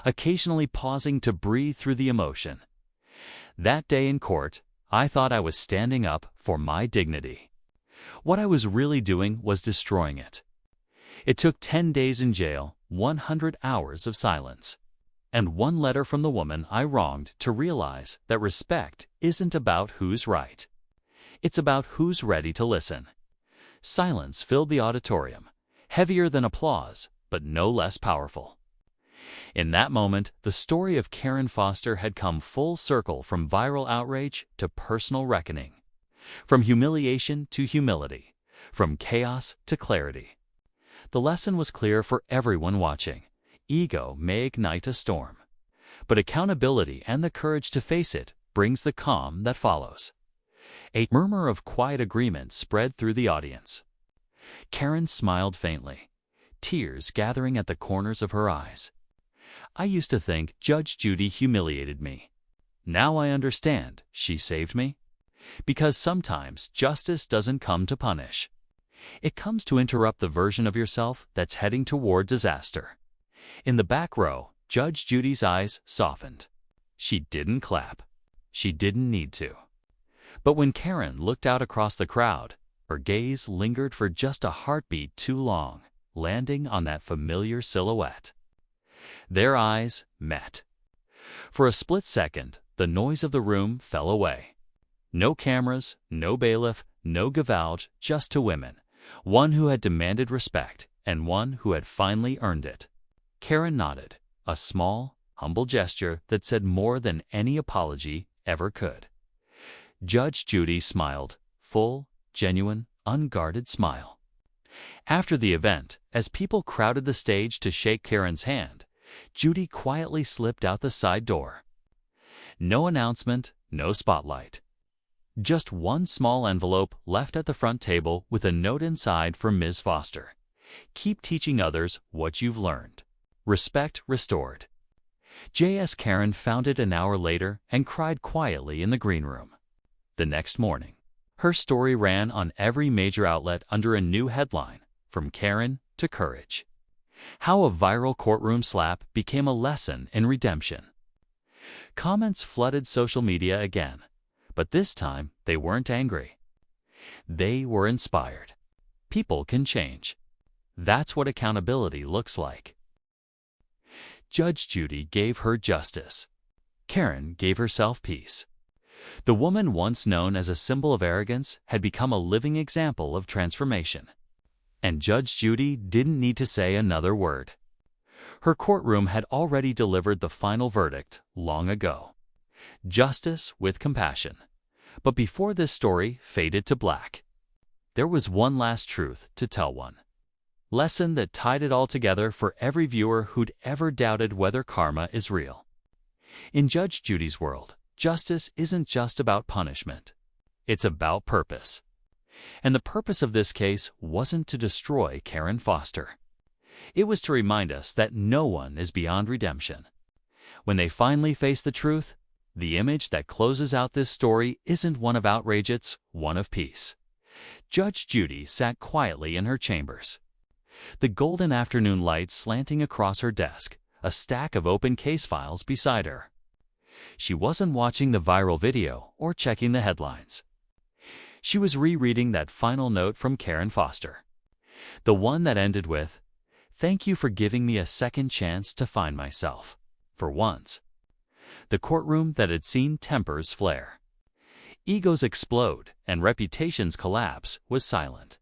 occasionally pausing to breathe through the emotion. That day in court, I thought I was standing up for my dignity. What I was really doing was destroying it. It took 10 days in jail, 100 hours of silence, and one letter from the woman I wronged to realize that respect isn't about who's right. It's about who's ready to listen. Silence filled the auditorium, heavier than applause, but no less powerful. In that moment, the story of Karen Foster had come full circle from viral outrage to personal reckoning, from humiliation to humility, from chaos to clarity. The lesson was clear for everyone watching. Ego may ignite a storm, but accountability and the courage to face it brings the calm that follows. A murmur of quiet agreement spread through the audience. Karen smiled faintly, tears gathering at the corners of her eyes. "I used to think Judge Judy humiliated me. Now I understand she saved me. Because sometimes justice doesn't come to punish. It comes to interrupt the version of yourself that's heading toward disaster." In the back row, Judge Judy's eyes softened. She didn't clap. She didn't need to. But when Karen looked out across the crowd, her gaze lingered for just a heartbeat too long, landing on that familiar silhouette. Their eyes met. For a split second, the noise of the room fell away. No cameras, no bailiff, no gavauge, just two women, one who had demanded respect and one who had finally earned it. Karen nodded, a small, humble gesture that said more than any apology ever could. Judge Judy smiled, full, genuine, unguarded smile. After the event, as people crowded the stage to shake Karen's hand, Judy quietly slipped out the side door. No announcement, no spotlight. Just one small envelope left at the front table with a note inside for Ms. Foster. "Keep teaching others what you've learned. Respect restored." J.S. Karen found it an hour later and cried quietly in the green room. The next morning, her story ran on every major outlet under a new headline, From Karen to Courage. How a viral courtroom slap became a lesson in redemption. Comments flooded social media again, but this time they weren't angry. They were inspired. People can change. That's what accountability looks like. Judge Judy gave her justice. Karen gave herself peace. The woman once known as a symbol of arrogance had become a living example of transformation. And Judge Judy didn't need to say another word. Her courtroom had already delivered the final verdict long ago. Justice with compassion. But before this story faded to black, there was one last truth to tell one. Lesson that tied it all together for every viewer who'd ever doubted whether karma is real. In Judge Judy's world, justice isn't just about punishment. It's about purpose. And the purpose of this case wasn't to destroy Karen Foster. It was to remind us that no one is beyond redemption. When they finally face the truth, the image that closes out this story isn't one of outrage, it's one of peace. Judge Judy sat quietly in her chambers. The golden afternoon light slanting across her desk, a stack of open case files beside her. She wasn't watching the viral video or checking the headlines. She was rereading that final note from Karen Foster. The one that ended with, "Thank you for giving me a second chance to find myself, for once." The courtroom that had seen tempers flare, egos explode, and reputations collapse was silent.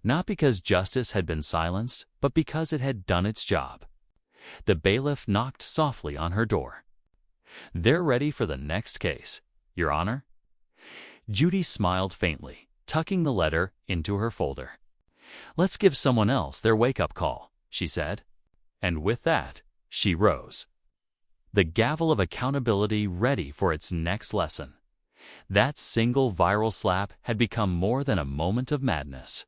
Not because justice had been silenced, but because it had done its job. The bailiff knocked softly on her door. "They're ready for the next case, Your Honor." Judy smiled faintly, tucking the letter into her folder. "Let's give someone else their wake-up call," she said. And with that, she rose. The gavel of accountability ready for its next lesson. That single viral slap had become more than a moment of madness.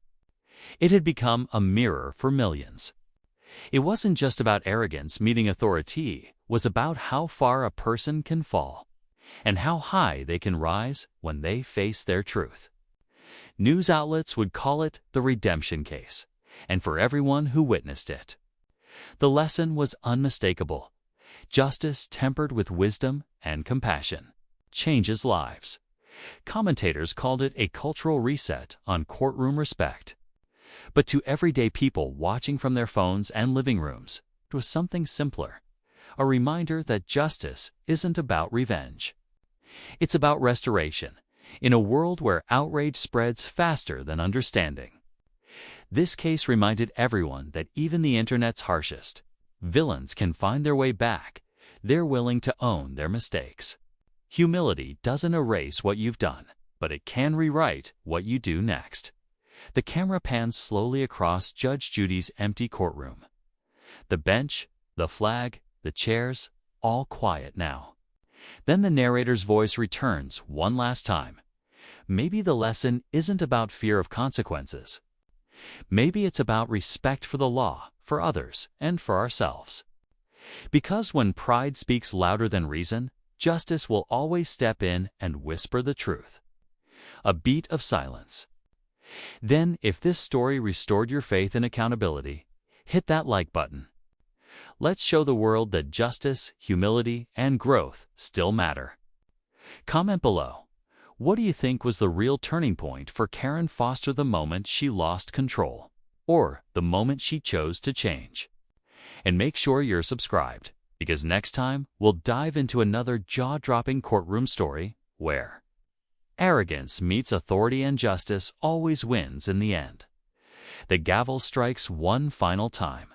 It had become a mirror for millions. It wasn't just about arrogance meeting authority, it was about how far a person can fall, and how high they can rise when they face their truth. News outlets would call it the redemption case, and for everyone who witnessed it, the lesson was unmistakable. Justice tempered with wisdom and compassion changes lives. Commentators called it a cultural reset on courtroom respect. But to everyday people watching from their phones and living rooms, it was something simpler, a reminder that justice isn't about revenge. It's about restoration, in a world where outrage spreads faster than understanding. This case reminded everyone that even the internet's harshest villains can find their way back. They're willing to own their mistakes. Humility doesn't erase what you've done, but it can rewrite what you do next. The camera pans slowly across Judge Judy's empty courtroom. The bench, the flag, the chairs, all quiet now. Then the narrator's voice returns one last time. Maybe the lesson isn't about fear of consequences. Maybe it's about respect for the law, for others, and for ourselves. Because when pride speaks louder than reason, justice will always step in and whisper the truth. A beat of silence. Then, if this story restored your faith in accountability, hit that like button. Let's show the world that justice, humility, and growth still matter. Comment below. What do you think was the real turning point for Karen Foster, the moment she lost control, or the moment she chose to change? And make sure you're subscribed, because next time we'll dive into another jaw-dropping courtroom story where arrogance meets authority and justice always wins in the end. The gavel strikes one final time.